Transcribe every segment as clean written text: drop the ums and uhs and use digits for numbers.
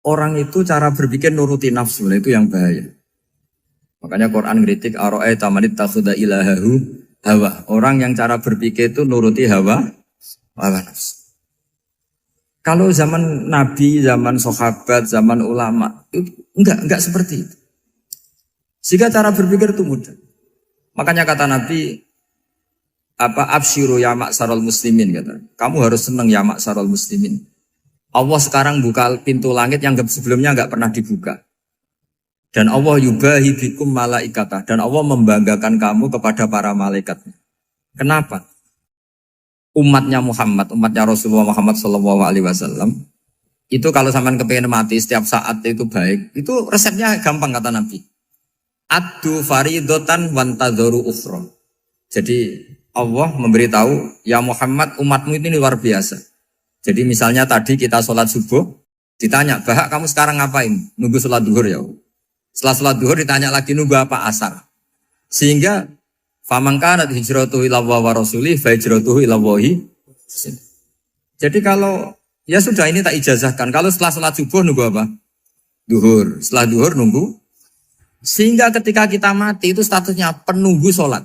orang itu cara berpikir nuruti nafsu, itu yang bahaya. Makanya Quran kritik ara'aita man ittakhadha ilahahu hawa. Orang yang cara berpikir itu nuruti hawa nafsu. Kalau zaman Nabi, zaman sahabat, zaman ulama, itu enggak seperti itu. Sehingga cara berpikir itu mudah. Makanya kata Nabi, absyiru ya ma'syaral muslimin, kata. Kamu harus senang ya ma'syaral muslimin. Allah sekarang buka pintu langit yang sebelumnya enggak pernah dibuka. Dan Allah yubahi bikum malaikatah. Dan Allah membanggakan kamu kepada para malaikat. Kenapa? Umatnya Muhammad, umatnya Rasulullah Muhammad SAW, itu kalau sampean kepengen mati setiap saat itu baik, itu resepnya gampang kata Nabi. Addu faridotan wantadzoru ukhra. Jadi Allah memberitahu, ya Muhammad, umatmu ini luar biasa. Jadi misalnya tadi kita sholat subuh, ditanya, Bahak kamu sekarang ngapain? Nunggu sholat duhur ya. Setelah sholat duhur ditanya lagi nunggu apa asar. Sehingga faman kanat hijratuhu ila Allah wa rasulih fa hijratuhu ila Allah. Jadi kalau ya sudah ini tak ijazahkan. Kalau setelah sholat subuh nunggu apa? Duhur. Setelah duhur nunggu. Sehingga ketika kita mati itu statusnya penunggu sholat.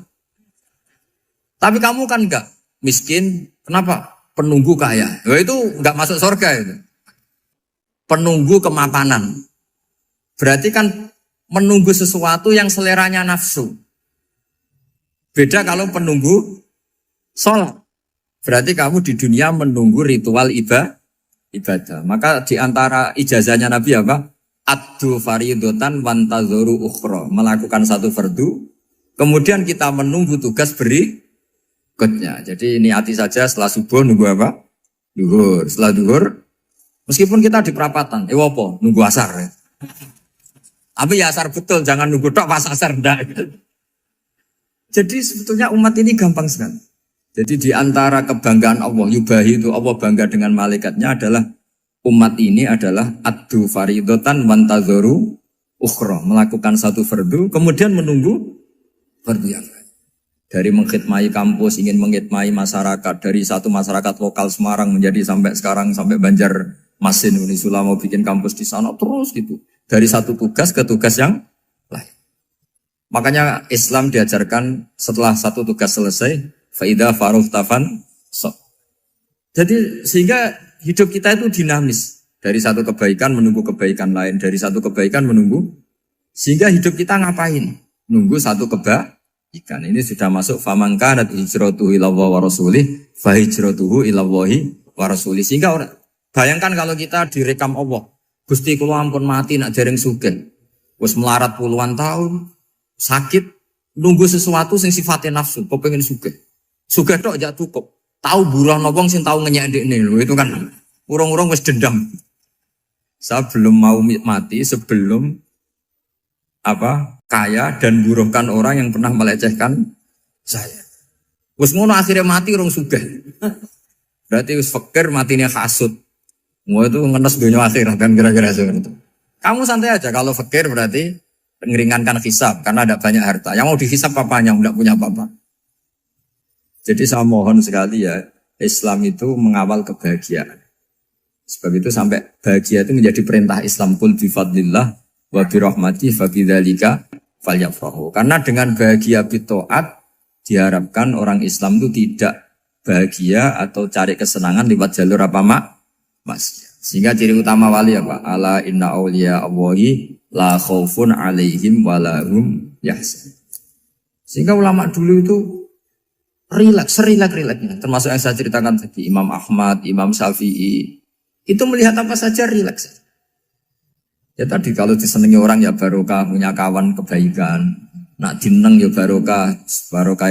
Tapi kamu kan enggak miskin. Kenapa? Penunggu kaya. Nah, itu enggak masuk surga itu. Penunggu kemapanan. Berarti kan menunggu sesuatu yang seleranya nafsu. Beda kalau penunggu sholat. Berarti kamu di dunia menunggu ritual ibadah. Maka di antara ijazahnya Nabi apa? Addu faridotan wantadzoru ukhra. Melakukan satu fardu. Kemudian kita menunggu tugas berikutnya. Jadi niati saja setelah subuh nunggu apa? Duhur. Setelah duhur, meskipun kita di perapatan. Apa? Nunggu asar. Ya. Tapi ya asar betul. Jangan nunggu tok pas asar. Enggak. Jadi sebetulnya umat ini gampang sekali. Jadi di antara kebanggaan Allah, yubahi itu Allah bangga dengan malaikatnya adalah umat ini adalah addu faridotan wantadzoru ukhra. Melakukan satu fardu, kemudian menunggu fardu yang lain. Dari mengkhidmati kampus, ingin mengkhidmati masyarakat. Dari satu masyarakat lokal Semarang menjadi sampai sekarang, sampai Banjarmasin. Unisula mau bikin kampus di sana, terus gitu. Dari satu tugas ke tugas yang lain. Makanya Islam diajarkan setelah satu tugas selesai, faida faruhtafan so. Jadi sehingga hidup kita itu dinamis. Dari satu kebaikan menunggu kebaikan lain, dari satu kebaikan menunggu. Sehingga hidup kita ngapain? Nunggu satu kebaikan. Ini sudah masuk faman kanat hijratuhu ila Allah wa rasulih, fa hijratuhu ila Allah wa rasulih. Sehingga bayangkan kalau kita direkam Allah, Gusti kula ampun mati nak dereng sugih. Wis melarat puluhan tahun. Sakit, nunggu sesuatu sing sifatnya nafsu, kok pengen sugih. Sugih tok aja cukup. Tahu buruh wong sing tahu ngenyek ndekne lho, itu kan urung-urung wis dendam. Saya belum mau mati sebelum kaya dan buruhkan orang yang pernah melecehkan saya. Wis ngono akhirnya mati urung sugih. Berarti wis fakir matine hasud. Mau itu ngenes dunia akhirat kan kira-kira seperti itu. Kamu santai aja kalau fakir berarti meringankan hisab karena ada banyak harta. Yang mau dihisab papanya, tidak punya apa-apa. Jadi saya mohon sekali ya, Islam itu mengawal kebahagiaan. Sebab itu sampai bahagia itu menjadi perintah Islam. Qul bi fadlillah wa bi rahmati fa bidzalika falyafrahu. Karena dengan bahagia bi taat diharapkan orang Islam itu tidak bahagia atau cari kesenangan lewat jalur maksiat. Sehingga ciri utama wali apa? Ala inna awliya Allahi la khaufun alaihim walahum yahzanun. Sehingga ulama dulu itu rileks-rileksnya. Termasuk yang saya ceritakan tadi, Imam Ahmad, Imam Syafi'i. Itu melihat apa saja rileks. Ya tadi kalau disenangi orang ya barokah, punya kawan kebaikan. Nak dineng ya barokah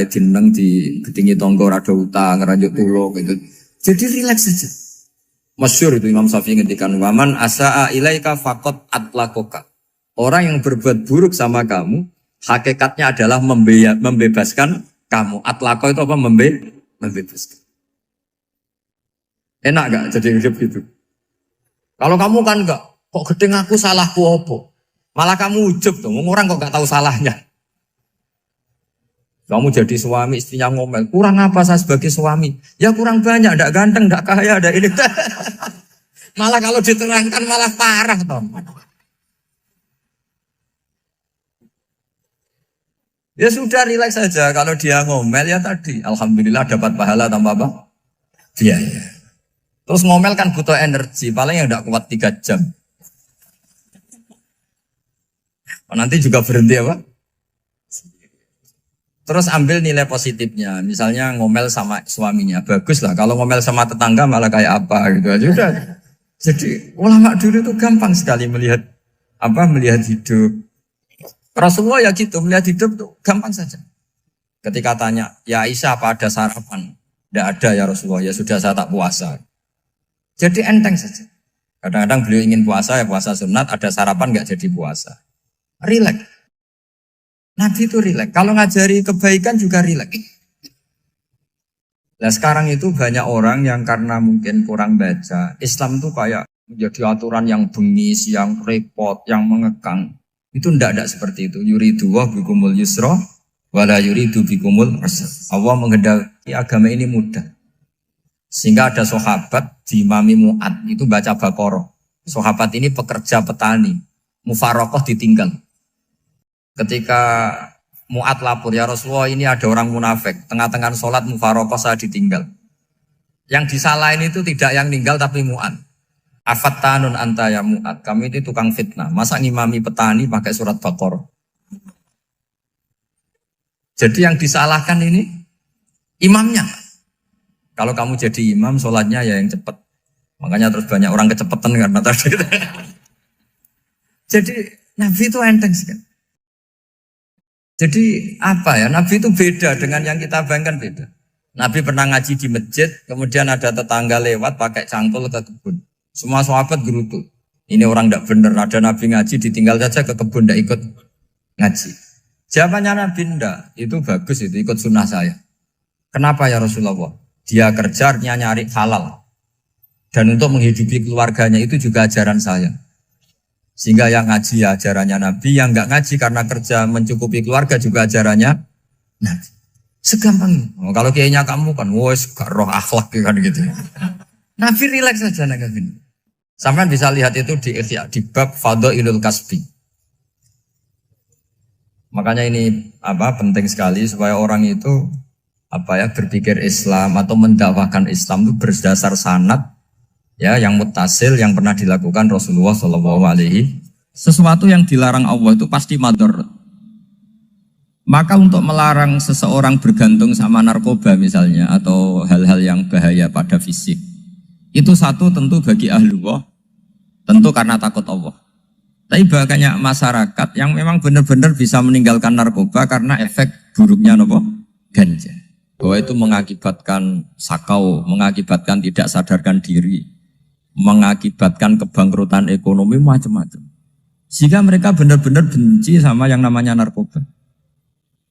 dineng di gedingi tonggo rada utang, ngeranjuk tulo gitu. Jadi rileks saja. Masyhur itu Imam Syafi'i ngendikan waman asaa ilaika faqat atlakoka. Orang yang berbuat buruk sama kamu, hakikatnya adalah membebaskan kamu. Atlako itu apa? Membebaskan. Enak gak jadi hidup gitu? Kalau kamu kan enggak, kok gedeng aku salahku apa? Malah kamu ujub tuh, orang kok gak tahu salahnya. Kamu jadi suami, istrinya ngomel, kurang apa saya sebagai suami? Ya kurang banyak, enggak ganteng, enggak kaya, enggak ini. Malah kalau diterangkan malah parah toh. Ya sudah rileks saja. Kalau dia ngomel ya tadi, alhamdulillah dapat pahala tanpa apa? Biaya. Terus ngomel kan butuh energi, paling yang tidak kuat 3 jam. Nanti juga berhenti apa? Terus ambil nilai positifnya. Misalnya ngomel sama suaminya, bagus lah. Kalau ngomel sama tetangga malah kayak apa gitu aja udah. Jadi ulama dulu itu gampang sekali melihat melihat hidup. Rasulullah ya gitu, melihat hidup tuh gampang saja. Ketika tanya, ya Aisyah apa ada sarapan? Tidak ada ya Rasulullah, ya sudah saya tak puasa. Jadi enteng saja. Kadang-kadang beliau ingin puasa, ya puasa sunat, ada sarapan nggak jadi puasa. Rileks. Nabi itu rileks. Kalau ngajari kebaikan juga rileks. Nah sekarang itu banyak orang yang karena mungkin kurang baca, Islam tuh kayak menjadi aturan yang bengis, yang repot, yang mengekang. Itu tidak seperti itu. Yuridu wa bikumul yusra wala yuridu bikumul usra. Allah menghendaki agama ini mudah. Sehingga ada sahabat di Imami Mu'ad itu baca Baqarah. Sahabat ini pekerja petani, mufarokoh ditinggal. Ketika Mu'ad lapor, ya Rasulullah ini ada orang munafik, tengah-tengah sholat mufarokoh saya ditinggal. Yang disalahin itu tidak yang ninggal tapi Mu'ad. Afattanun anta ya Mu'ad, kami ini tukang fitnah. Masa ngimami petani pakai surat Baqarah? Jadi yang disalahkan ini imamnya. Kalau kamu jadi imam, sholatnya ya yang cepat. Makanya terus banyak orang kecepatan karena tadi. Jadi Nabi itu enteng sekali. Jadi apa ya? Nabi itu beda dengan yang kita bayangkan beda. Nabi pernah ngaji di masjid, kemudian ada tetangga lewat pakai cangkul ke kebun. Semua sahabat gerutu. Ini orang tidak benar. Ada Nabi ngaji ditinggal saja ke kebun tidak ikut ngaji. Jawabannya Nabi tidak. Itu bagus itu ikut sunnah saya. Kenapa ya Rasulullah? Dia kerja nyari halal. Dan untuk menghidupi keluarganya itu juga ajaran saya. Sehingga yang ngaji ya ajarannya Nabi, yang nggak ngaji karena kerja mencukupi keluarga juga ajarannya Nabi. Segampang ini. Kalau kayaknya kamu kan, wes gak roh akhlak kan gitu. Nabi rileks saja Nabi. Sampai bisa lihat itu di bab Fadhailul Kasbi. Makanya ini penting sekali supaya orang itu berpikir Islam atau mendakwahkan Islam itu berdasar sanad ya yang muttasil yang pernah dilakukan Rasulullah SAW. Sesuatu yang dilarang Allah itu pasti madharat. Maka untuk melarang seseorang bergantung sama narkoba misalnya atau hal-hal yang bahaya pada fisik, itu satu tentu bagi ahlullah, tentu karena takut Allah. Tapi banyak masyarakat yang memang benar-benar bisa meninggalkan narkoba karena efek buruknya ganja. Bahwa itu mengakibatkan sakau, mengakibatkan tidak sadarkan diri, mengakibatkan kebangkrutan ekonomi macam-macam. Sehingga mereka benar-benar benci sama yang namanya narkoba.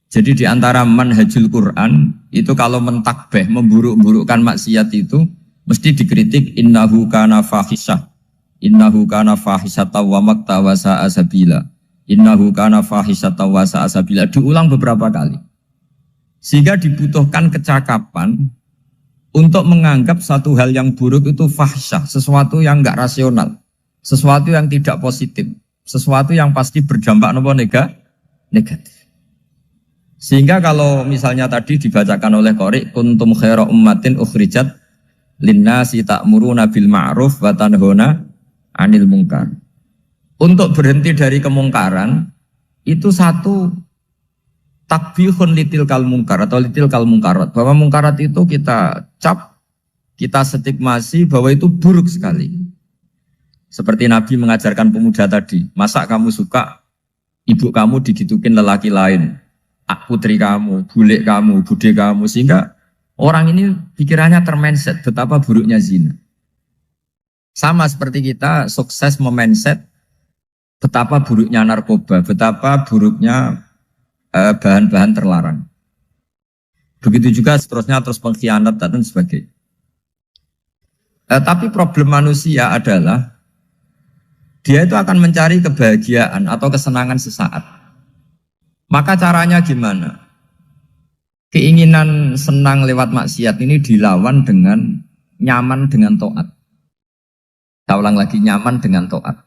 Jadi di antara manhajul Quran itu kalau mentakbih, memburuk-burukkan maksiat itu mesti dikritik innahu kana fahisyah. Innahu kana fahisyata wa makta wa sa'a sabila. Innahu kana fahisyata wa sa'a sabila. Diulang beberapa kali. Sehingga dibutuhkan kecakapan untuk menganggap satu hal yang buruk itu fahsyah, sesuatu yang enggak rasional, sesuatu yang tidak positif, sesuatu yang pasti berdampak negatif. Sehingga kalau misalnya tadi dibacakan oleh Qori, kuntum khaira ummatin ukhrijat linnasi ta'muruna bil ma'ruf wa tanhauna 'anil munkar. Untuk berhenti dari kemungkaran itu satu takbihun litil kal munkar atau litil kal munkarat, bahwa mungkarat itu kita cap, kita stigmasi bahwa itu buruk sekali. Seperti Nabi mengajarkan pemuda tadi, masa kamu suka ibu kamu digitukin lelaki lain, putri kamu, bule kamu, bude kamu, sehingga orang ini pikirannya termindset betapa buruknya zina. Sama seperti kita sukses memindset betapa buruknya narkoba, betapa buruknya bahan-bahan terlarang. Begitu juga seterusnya, terus pengkhianat dan sebagainya. Tapi problem manusia adalah dia itu akan mencari kebahagiaan atau kesenangan sesaat. Maka caranya gimana? Keinginan senang lewat maksiat ini dilawan dengan nyaman dengan taat. Saya ulang lagi, nyaman dengan taat.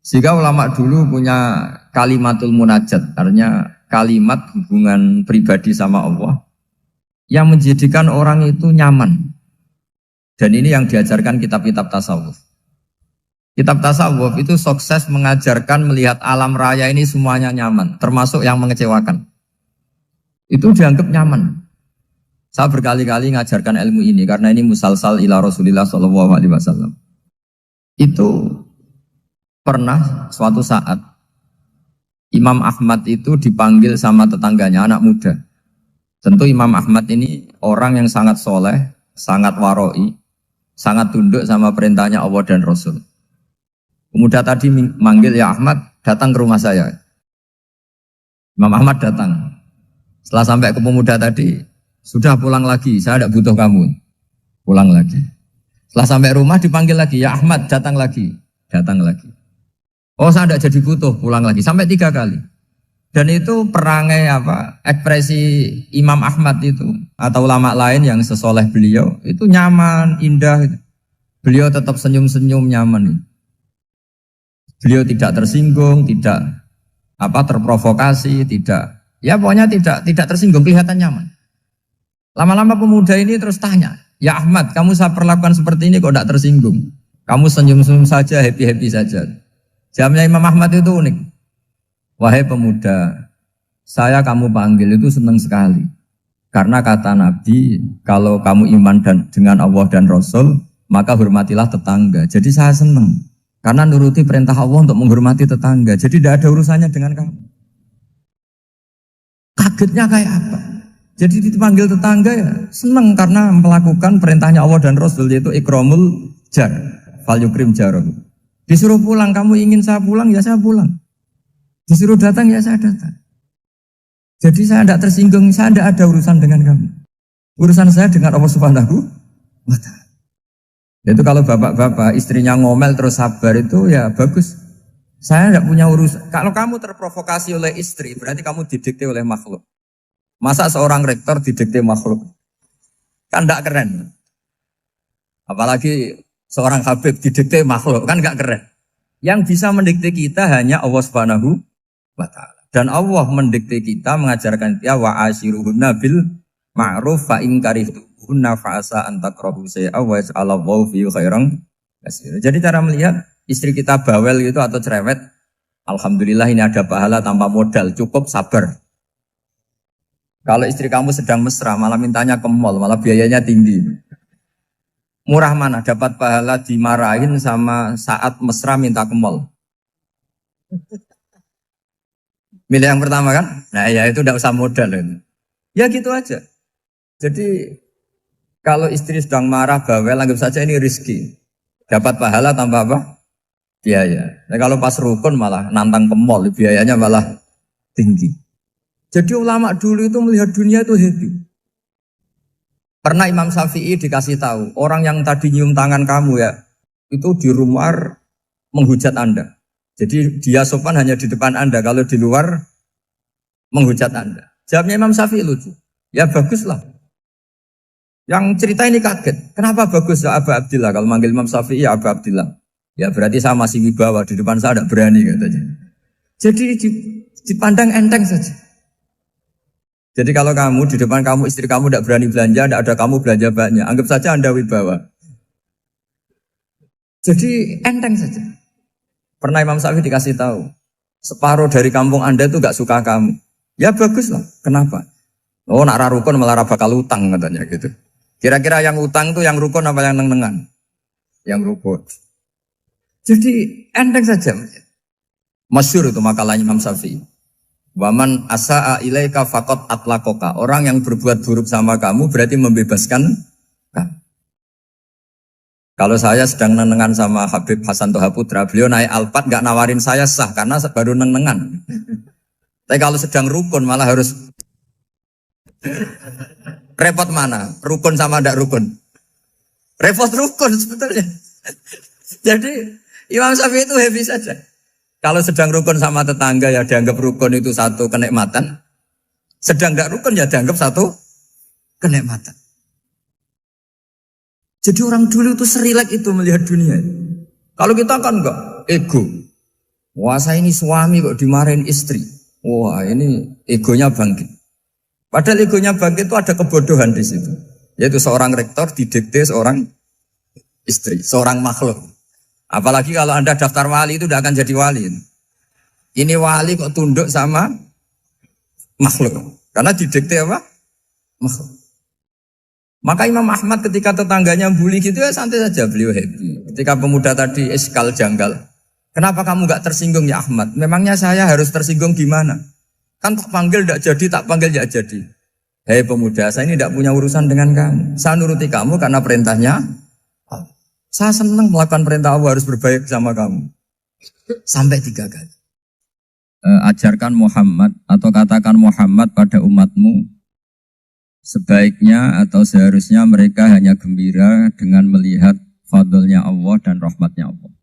Sehingga ulama dulu punya kalimatul munajat, artinya kalimat hubungan pribadi sama Allah yang menjadikan orang itu nyaman. Dan ini yang diajarkan kitab-kitab tasawuf. Kitab tasawuf itu sukses mengajarkan melihat alam raya ini semuanya nyaman, termasuk yang mengecewakan. Itu dianggap nyaman. Saya berkali-kali mengajarkan ilmu ini karena ini musalsal ila Rasulillah SAW. Itu pernah suatu saat Imam Ahmad itu dipanggil sama tetangganya, anak muda. Tentu Imam Ahmad ini orang yang sangat soleh, sangat waroi, sangat tunduk sama perintahnya Allah dan Rasul. Pemuda tadi manggil, ya Ahmad, datang ke rumah saya. Imam Ahmad datang. Setelah sampai ke pemuda tadi, sudah pulang lagi, saya tidak butuh kamu. Pulang lagi. Setelah sampai rumah dipanggil lagi, ya Ahmad, datang lagi. Datang lagi. Oh, saya tidak jadi butuh, pulang lagi. Sampai 3 kali. Dan itu perangai ekspresi Imam Ahmad itu, atau ulama lain yang sesoleh beliau, itu nyaman, indah. Beliau tetap senyum-senyum, nyaman. Beliau tidak tersinggung, tidak terprovokasi, pokoknya tidak tersinggung, kelihatan nyaman. Lama-lama pemuda ini terus tanya, ya Ahmad, kamu saya perlakukan seperti ini kok tidak tersinggung? Kamu senyum-senyum saja, happy-happy saja. Jawabnya Imam Ahmad itu unik. Wahai pemuda, saya kamu panggil itu senang sekali. Karena kata Nabi, kalau kamu iman dengan Allah dan Rasul, maka hormatilah tetangga. Jadi saya senang. Karena nuruti perintah Allah untuk menghormati tetangga. Jadi tidak ada urusannya dengan kamu. Kagetnya kayak apa? Jadi dipanggil tetangga ya senang karena melakukan perintahnya Allah dan Rasul, yaitu ikramul jar, fal yukrim jarum. Disuruh pulang, kamu ingin saya pulang, ya saya pulang. Disuruh datang, ya saya datang. Jadi saya tidak tersinggung, saya tidak ada urusan dengan kamu. Urusan saya dengan Allah Subhanahu wa Ta'ala. Itu kalau bapak-bapak istrinya ngomel terus sabar itu ya bagus. Saya tidak punya urusan. Kalau kamu terprovokasi oleh istri, berarti kamu didikte oleh makhluk. Masa seorang rektor didikte makhluk? Kan tidak keren. Apalagi seorang habib didikte makhluk, kan tidak keren. Yang bisa mendikte kita hanya Allah Subhanahu wa Ta'ala. Dan Allah mendikte kita, mengajarkan kita wa ashiruhunna bil ma'ruf fa in karihtuhunna fa'asa an takrahu shay'an wa yaj'alallahu fi khairan katsira. Jadi cara melihat istri kita bawel gitu atau cerewet, alhamdulillah ini ada pahala tanpa modal, cukup sabar. Kalau istri kamu sedang mesra, malah mintanya ke mall, malah biayanya tinggi. Murah mana? Dapat pahala dimarahin sama saat mesra minta ke mall. Milih yang pertama kan? Nah ya itu tidak usah modal. Ya gitu aja. Jadi kalau istri sedang marah, bawel, anggap saja ini rezeki. Dapat pahala tanpa apa? Biaya. Nah, kalau pas rukun malah nantang ke mall, biayanya malah tinggi. Jadi ulama dulu itu melihat dunia itu happy. Pernah Imam Syafi'i dikasih tahu, orang yang tadi nyium tangan kamu ya, itu di rumah menghujat Anda. Jadi dia sopan hanya di depan Anda, kalau di luar menghujat Anda. Jawabnya Imam Syafi'i lucu. Ya baguslah. Yang cerita ini kaget. Kenapa bagus ya Aba Abdillah? Kalau manggil Imam Syafi'i ya Aba Abdillah. Ya berarti saya masih wibawa, di depan saya tidak berani katanya. Jadi dipandang enteng saja. Jadi kalau kamu di depan kamu istri kamu tidak berani belanja, tidak ada kamu belanja banyak, anggap saja Anda wibawa. Jadi enteng saja. Pernah Imam Syafi'i dikasih tahu, separuh dari kampung Anda itu gak suka kamu. Ya bagus lah. Kenapa? Oh nak rukun malah bakal utang katanya gitu. Kira-kira yang utang tuh yang rukun apa yang neng-nengan? Yang rukun. Jadi enteng saja. Masyhur itu makalahnya Imam Syafi'i. Waman asa'a ilaika faqad atlaqaka. Orang yang berbuat buruk sama kamu berarti membebaskan kamu. Kalau saya sedang nenengan sama Habib Hasan Toha Putra, beliau naik Alphard gak nawarin saya sah karena baru nenengan. Tapi kalau sedang rukun malah harus repot mana? Rukun sama ndak rukun? Repot rukun sebetulnya. Jadi Imam Syafi'i itu happy saja. Kalau sedang rukun sama tetangga ya dianggap rukun itu satu kenikmatan. Sedang ndak rukun ya dianggap satu kenikmatan. Jadi orang dulu itu serilek itu melihat dunia. Kalau kita kan enggak, ego. Wah saya ini suami kok dimarahin istri. Wah ini egonya bangkit. Padahal egonya bangkit itu ada kebodohan di situ. Yaitu seorang rektor didikte seorang istri, seorang makhluk. Apalagi kalau Anda daftar wali itu tidak akan jadi wali. Ini wali kok tunduk sama makhluk. Karena didikte apa? Makhluk. Maka Imam Ahmad ketika tetangganya bully gitu ya santai saja, beliau happy. Ketika pemuda tadi eskal janggal, kenapa kamu gak tersinggung ya Ahmad? Memangnya saya harus tersinggung gimana? Kan tak panggil tidak jadi, tak panggil tidak jadi. Hei pemuda, saya ini tidak punya urusan dengan kamu. Saya nuruti kamu karena perintahnya. Saya senang melakukan perintah Allah, harus berbaik sama kamu. Sampai 3 kali. Ajarkan Muhammad atau katakan Muhammad pada umatmu. Sebaiknya atau seharusnya mereka hanya gembira dengan melihat fadlnya Allah dan rahmatnya Allah.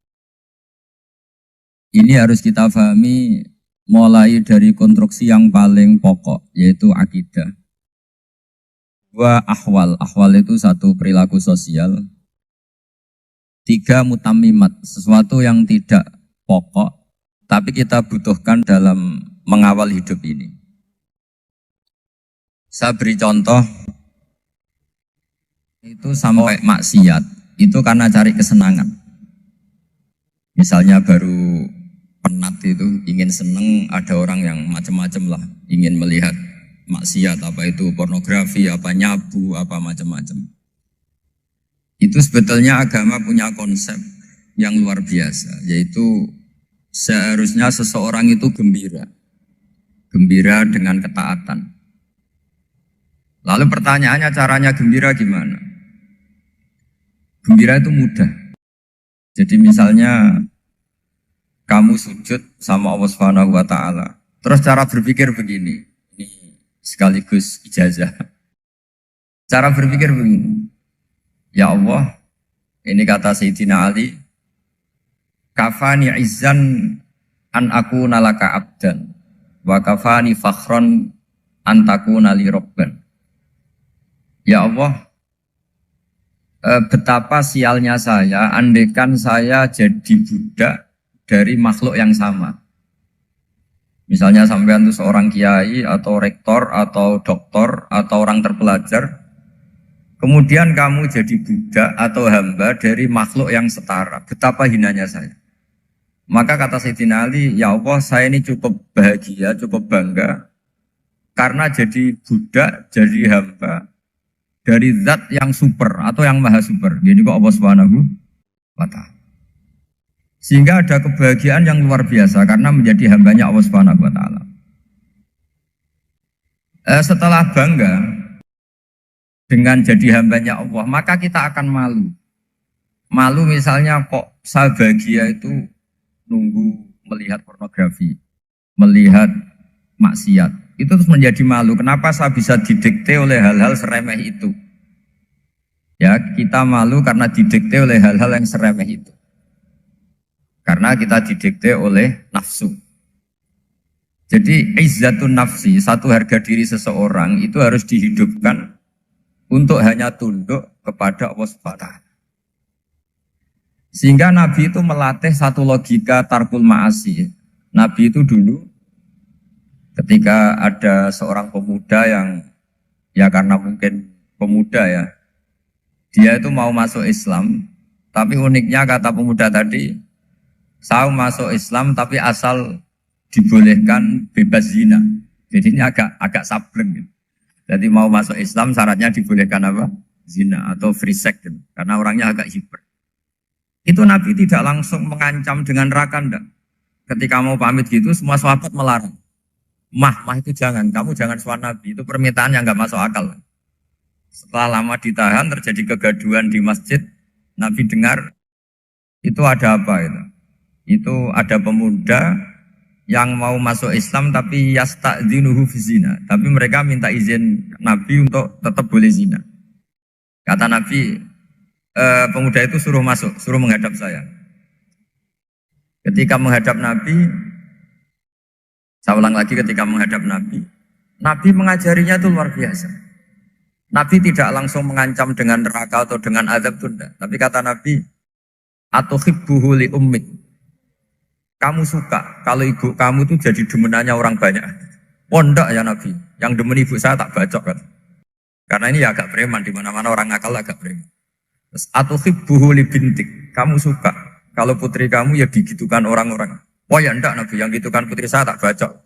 Ini harus kita pahami mulai dari konstruksi yang paling pokok, yaitu akidah. 2 ahwal. Ahwal itu 1 perilaku sosial. 3 mutammimat, sesuatu yang tidak pokok, tapi kita butuhkan dalam mengawal hidup ini. Saya beri contoh, itu sampai maksiat, itu karena cari kesenangan. Misalnya baru penat itu, ingin seneng, ada orang yang macam-macam lah, ingin melihat maksiat, apa itu pornografi, apa nyabu, apa macam-macam. Itu sebetulnya agama punya konsep yang luar biasa, yaitu seharusnya seseorang itu gembira. Gembira dengan ketaatan. Lalu pertanyaannya caranya gembira gimana? Gembira itu mudah. Jadi misalnya kamu sujud sama Allah Subhanahu wa taala. Terus cara berpikir begini. Ini sekaligus ijazah. Cara berpikir begini. Ya Allah, ini kata Sayyidina Ali, kafani izzan an akuna laka abdan wa kafani fakhron an takuna li rabban. Ya Allah, betapa sialnya saya, andaikan saya jadi budak dari makhluk yang sama. Misalnya sampean itu seorang kiai atau rektor atau doktor atau orang terpelajar, kemudian kamu jadi budak atau hamba dari makhluk yang setara. Betapa hinanya saya. Maka kata Sayyidina Ali, ya Allah saya ini cukup bahagia, cukup bangga, karena jadi budak, jadi hamba, dari zat yang super atau yang maha super. Jadi kok Allah Subhanahu wa ta'ala. Sehingga ada kebahagiaan yang luar biasa karena menjadi hambanya Allah Subhanahu wa ta'ala. Setelah bangga dengan jadi hambanya Allah, maka kita akan malu. Malu misalnya kok saya bahagia itu nunggu melihat pornografi, melihat maksiat. Itu terus menjadi malu. Kenapa saya bisa didikte oleh hal-hal seremeh itu? Ya, kita malu karena didikte oleh hal-hal yang seremeh itu. Karena kita didikte oleh nafsu. Jadi izzatun nafsi, satu harga diri seseorang itu harus dihidupkan untuk hanya tunduk kepada Allah Subhanahu wa ta'ala. Sehingga Nabi itu melatih satu logika tarkul ma'asi. Nabi itu dulu ketika ada seorang pemuda yang, ya karena mungkin pemuda ya, dia itu mau masuk Islam, tapi uniknya kata pemuda tadi, saya masuk Islam tapi asal dibolehkan bebas zina. Jadi ini agak sableng gitu. Jadi mau masuk Islam syaratnya dibolehkan apa? Zina atau free sex gitu. Karena orangnya agak hiper. Itu Nabi tidak langsung mengancam dengan neraka enggak. Ketika mau pamit gitu semua sahabat melarang. Mah itu jangan, kamu jangan suan Nabi, itu permintaan yang nggak masuk akal. Setelah lama ditahan, terjadi kegaduhan di masjid, Nabi dengar, itu ada apa itu? Itu ada pemuda yang mau masuk Islam tapi yasta'dzinuhu fi zina. Tapi mereka minta izin Nabi untuk tetap boleh zina. Kata Nabi, pemuda itu suruh masuk, suruh menghadap saya. Ketika menghadap Nabi, saya ulang lagi ketika menghadap Nabi, Nabi mengajarinya itu luar biasa. Nabi tidak langsung mengancam dengan neraka atau dengan azab tunda. Tapi kata Nabi, atuhibbuhu li ummik. Kamu suka kalau ibu kamu itu jadi demenannya orang banyak. Pondok ya Nabi, yang demen ibu saya tak bacok kan. Karena ini ya agak preman, di mana-mana orang nakal agak preman. Terus atuhibbuhu li bintik. Kamu suka kalau putri kamu ya digitukan orang-orang. Oh ya enggak Nabi, yang gitukan putri saya tak bacok.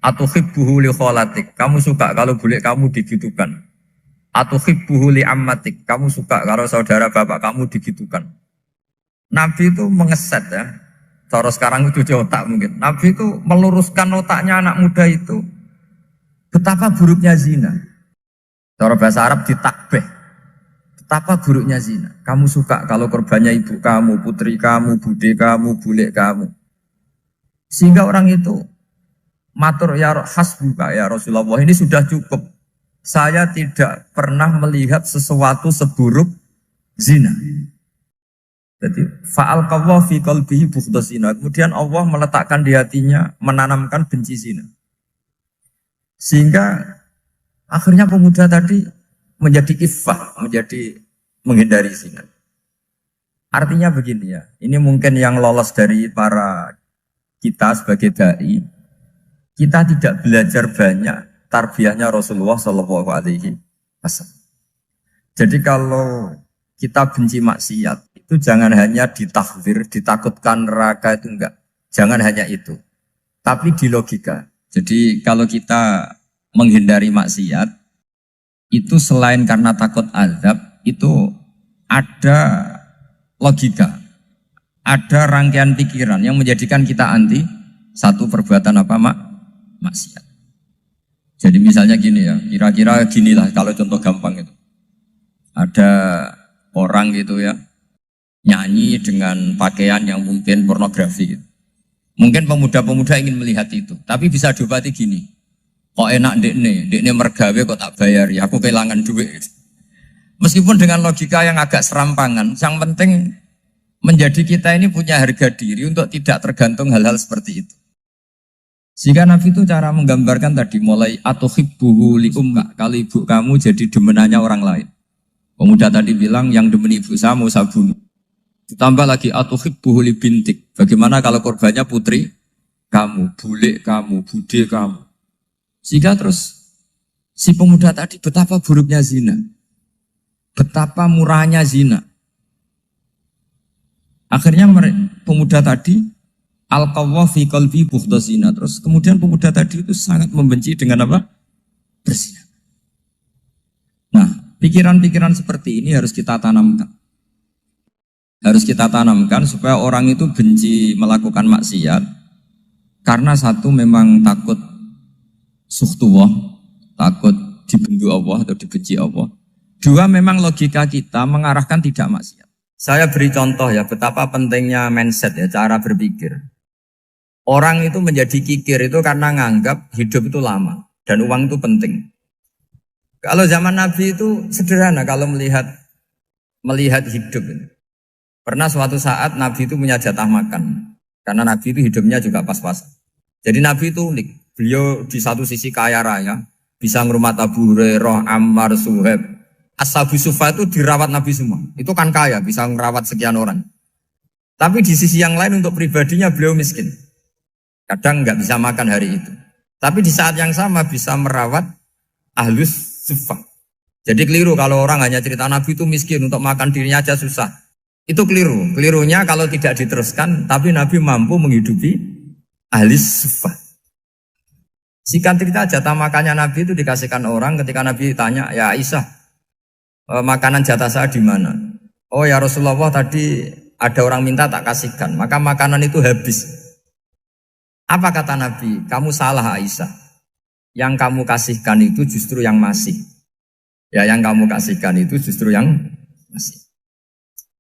Atuhibbuhu li kholatik. Kamu suka kalau bule kamu digitukan. Atuhibbuhu li ammatik. Kamu suka kalau saudara bapak kamu digitukan. Nabi itu mengeset ya. Cara sekarang itu cuci otak mungkin. Nabi itu meluruskan otaknya anak muda itu. Betapa buruknya zina. Cara bahasa Arab ditakbih. Betapa buruknya zina. Kamu suka kalau korbannya ibu kamu, putri kamu, bude kamu, bule kamu. Sehingga orang itu matur ya hasbuka ya Rasulullah, ini sudah cukup. Saya tidak pernah melihat sesuatu seburuk zina. Jadi fa'al qawwa fi qalbihi bughda zina. Kemudian Allah meletakkan di hatinya, menanamkan benci zina. Sehingga akhirnya pemuda tadi menjadi iffah, menjadi menghindari zina. Artinya begini ya, ini mungkin yang lolos dari para kita sebagai dai, kita tidak belajar banyak tarbiyahnya Rasulullah Shallallahu Alaihi Wasallam. Jadi kalau kita benci maksiat, itu jangan hanya ditahdzir, ditakutkan neraka itu enggak. Jangan hanya itu. Tapi di logika. Jadi kalau kita menghindari maksiat, itu selain karena takut azab, itu ada logika. Ada rangkaian pikiran yang menjadikan kita anti satu perbuatan apa maksiat. Jadi misalnya gini ya, kira-kira ginilah kalau contoh gampang itu. Ada orang gitu ya, nyanyi dengan pakaian yang mungkin pornografi gitu. Mungkin pemuda-pemuda ingin melihat itu, tapi bisa diobati gini. Kok enak dekne mergawe kok tak bayar ya, aku kehilangan duit. Meskipun dengan logika yang agak serampangan, yang penting menjadi kita ini punya harga diri untuk tidak tergantung hal-hal seperti itu. Sehingga Nabi itu cara menggambarkan tadi mulai atuhibbuhu li ummik. Kalau ibu kamu jadi demenannya orang lain. Pemuda tadi bilang yang demen ibu saya mau saya bunuh. Ditambah lagi atuhibbuhu li bintik. Bagaimana kalau korbannya putri kamu, bule kamu, bude kamu. Sehingga terus si pemuda tadi betapa buruknya zina. Betapa murahnya zina. Akhirnya pemuda tadi al-qawwa fi qalbi bughda zina. Terus kemudian pemuda tadi itu sangat membenci dengan apa? Berzina. Nah, pikiran-pikiran seperti ini harus kita tanamkan. Harus kita tanamkan supaya orang itu benci melakukan maksiat. Karena satu memang takut suhtullah, takut dibendu Allah atau dibenci Allah. Dua memang logika kita mengarahkan tidak maksiat. Saya beri contoh ya betapa pentingnya mindset ya, cara berpikir. Orang itu menjadi kikir itu karena nganggap hidup itu lama dan uang itu penting. Kalau zaman Nabi itu sederhana kalau melihat hidup. Pernah suatu saat Nabi itu punya jatah makan karena Nabi itu hidupnya juga pas-pasan. Jadi Nabi itu unik. Beliau di satu sisi kaya raya, bisa ngurmat Abu Hurairah, Ammar, Suhaib. Ashabu Sufa itu dirawat Nabi semua. Itu kan kaya, bisa merawat sekian orang. Tapi di sisi yang lain untuk pribadinya beliau miskin. Kadang nggak bisa makan hari itu. Tapi di saat yang sama bisa merawat Ahlus Sufa. Jadi keliru kalau orang hanya cerita Nabi itu miskin, untuk makan dirinya aja susah. Itu keliru. Kelirunya kalau tidak diteruskan, tapi Nabi mampu menghidupi Ahlus Sufa. Singkat cerita jatah makannya Nabi itu dikasihkan orang ketika Nabi tanya, ya Aisyah, makanan jatah saya di mana? Oh ya Rasulullah, tadi ada orang minta tak kasihkan, maka makanan itu habis. Apa kata Nabi? Kamu salah Aisyah. Yang kamu kasihkan itu justru yang masih. Ya yang kamu kasihkan itu justru yang masih.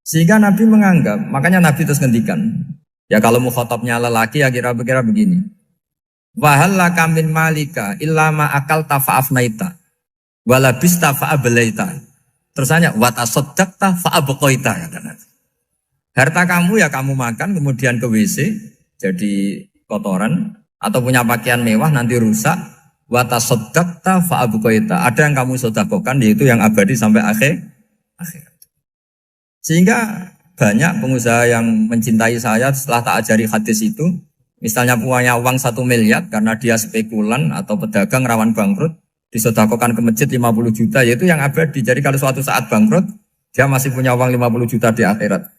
Sehingga Nabi menganggap, makanya Nabi terus ngendikan. Ya kalau mukhatabnya lelaki ya kira-kira begini. Wahallaka min malika illa ma akalta fa'afnaita walabista fa'ablaita. Terus tanya, watasoddaqta fa'abqaita, kata Nabi. Harta kamu ya kamu makan, kemudian ke WC, jadi kotoran, atau punya pakaian mewah, nanti rusak. Watasoddaqta fa'abqaita. Ada yang kamu sedekahkan, yaitu yang abadi sampai akhir. Sehingga banyak pengusaha yang mencintai saya setelah tak ajari hadis itu. Misalnya punya uang 1 miliar karena dia spekulan atau pedagang rawan bangkrut, disedekahkan ke masjid 50 juta, yaitu yang abadi. Jadi kalau suatu saat bangkrut, dia masih punya uang 50 juta di akhirat.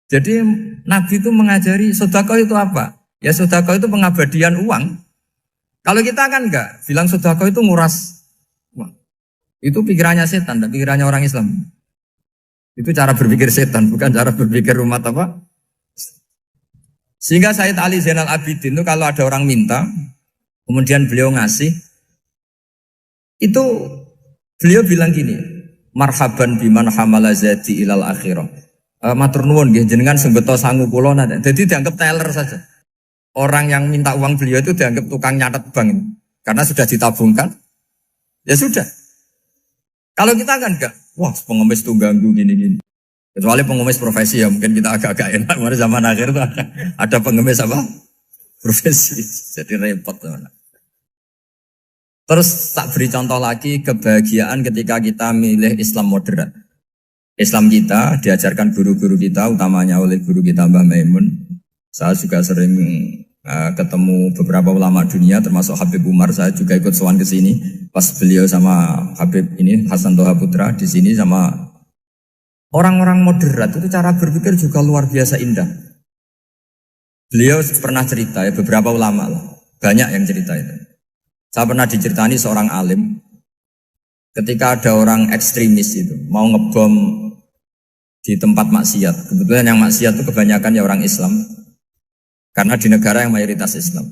Jadi Nabi itu mengajari sedekah itu apa? Ya sedekah itu pengabadian uang. Kalau kita kan enggak, bilang sedekah itu nguras uang. Itu pikirannya setan, dan pikirannya orang Islam. Itu cara berpikir setan, bukan cara berpikir umat apa. Sehingga Sayyid Ali Zainal Abidin itu kalau ada orang minta, kemudian beliau ngasih, itu beliau bilang gini, marhaban biman hamala zati ilal akhirah. Matur nuwun nggih jenengan sing beto sangu kula nate. Jadi dianggap teller saja. Orang yang minta uang beliau itu dianggap tukang nyatet bank ini. Karena sudah ditabungkan. Ya sudah. Kalau kita kan enggak, wah pengemis tuh ganggu gini-gini. Kecuali pengemis profesi ya mungkin kita agak-agak enak. Mari zaman akhir tuh ada pengemis apa? Profesi. Jadi repot teman. Terus tak beri contoh lagi kebahagiaan ketika kita milih Islam moderat. Islam kita diajarkan guru-guru kita, utamanya oleh guru kita Mbah Maimun. Saya juga sering ketemu beberapa ulama dunia, termasuk Habib Umar. Saya juga ikut sowan ke sini pas beliau sama Habib ini Hasan Toha Putra di sini sama orang-orang moderat. Itu cara berpikir juga luar biasa indah. Beliau pernah cerita ya, beberapa ulama lah, banyak yang cerita itu. Saya pernah diceritani seorang alim ketika ada orang ekstremis itu mau ngebom di tempat maksiat. Kebetulan yang maksiat itu kebanyakan ya orang Islam. Karena di negara yang mayoritas Islam.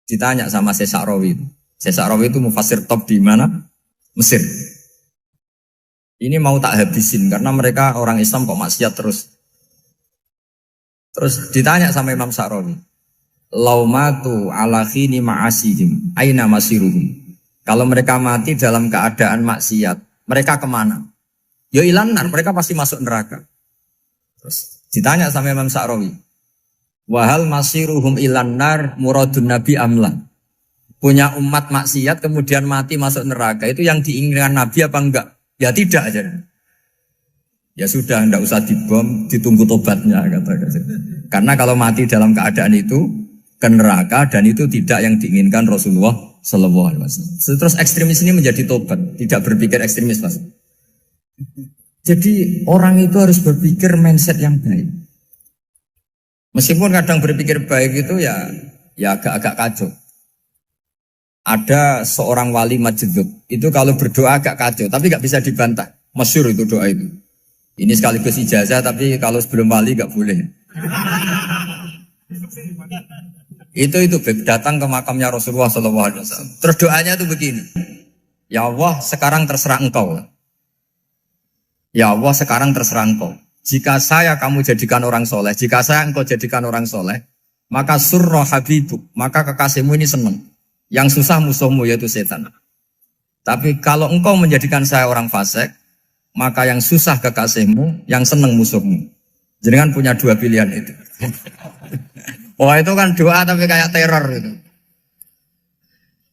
Ditanya sama Syekh Sa'rawi itu. Syekh Sa'rawi itu mufasir top di mana? Mesir. Ini mau tak habisin karena mereka orang Islam kok maksiat terus. Terus ditanya sama Imam Sa'rawi. Laumatu ala khini ma'asihim aina masiruhum. Kalau mereka mati dalam keadaan maksiat, mereka kemana? Ya ilanar, mereka pasti masuk neraka. Terus ditanya sama Imam Sa'rawi. Wahal masiruhum ilanar muradun nabi amlan. Punya umat maksiat kemudian mati masuk neraka, itu yang diinginkan Nabi apa enggak? Ya tidak aja. Ya sudah, enggak usah dibom, ditunggu tobatnya kata. Karena kalau mati dalam keadaan itu ke neraka dan itu tidak yang diinginkan Rasulullah Sallallahu Alaihi Wasallam. Terus ekstremis ini menjadi tobat, tidak berpikir ekstremis mas. Jadi orang itu harus berpikir mindset yang baik. Meskipun kadang berpikir baik itu ya agak-agak kacau. Ada seorang wali majdub itu kalau berdoa agak kacau, tapi nggak bisa dibantah. Masyhur itu doa itu. Ini sekaligus ijazah, tapi kalau sebelum wali nggak boleh. Itu datang ke makamnya Rasulullah SAW. Terus doanya itu begini. Ya Allah, sekarang terserah engkau. Ya Allah, sekarang terserah engkau. Jika saya kamu jadikan orang soleh, jika saya engkau jadikan orang soleh, maka surra habibuk, maka kekasihmu ini senang. Yang susah musuhmu yaitu setan. Tapi kalau engkau menjadikan saya orang fasik, maka yang susah kekasihmu, yang senang musuhmu. Jadi kan punya dua pilihan itu. Wah itu kan doa tapi kayak teror itu.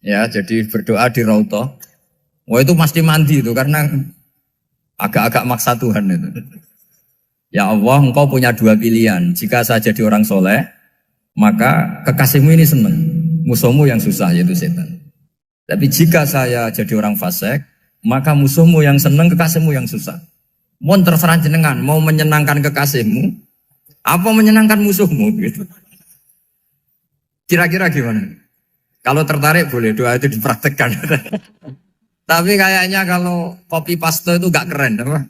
Ya jadi berdoa di Raudhah. Wah itu pasti mandi itu karena agak-agak maksa Tuhan itu. Ya Allah, engkau punya dua pilihan. Jika saya jadi orang soleh, maka kekasihmu ini senang. Musuhmu yang susah yaitu setan. Tapi jika saya jadi orang fasik, maka musuhmu yang senang, kekasihmu yang susah. Mohon terserah jenengan, mau menyenangkan kekasihmu, apa menyenangkan musuhmu gitu. Kira-kira gimana? Kalau tertarik boleh doa itu dipraktekkan. Tapi kayaknya kalau copy paste itu gak keren, apa?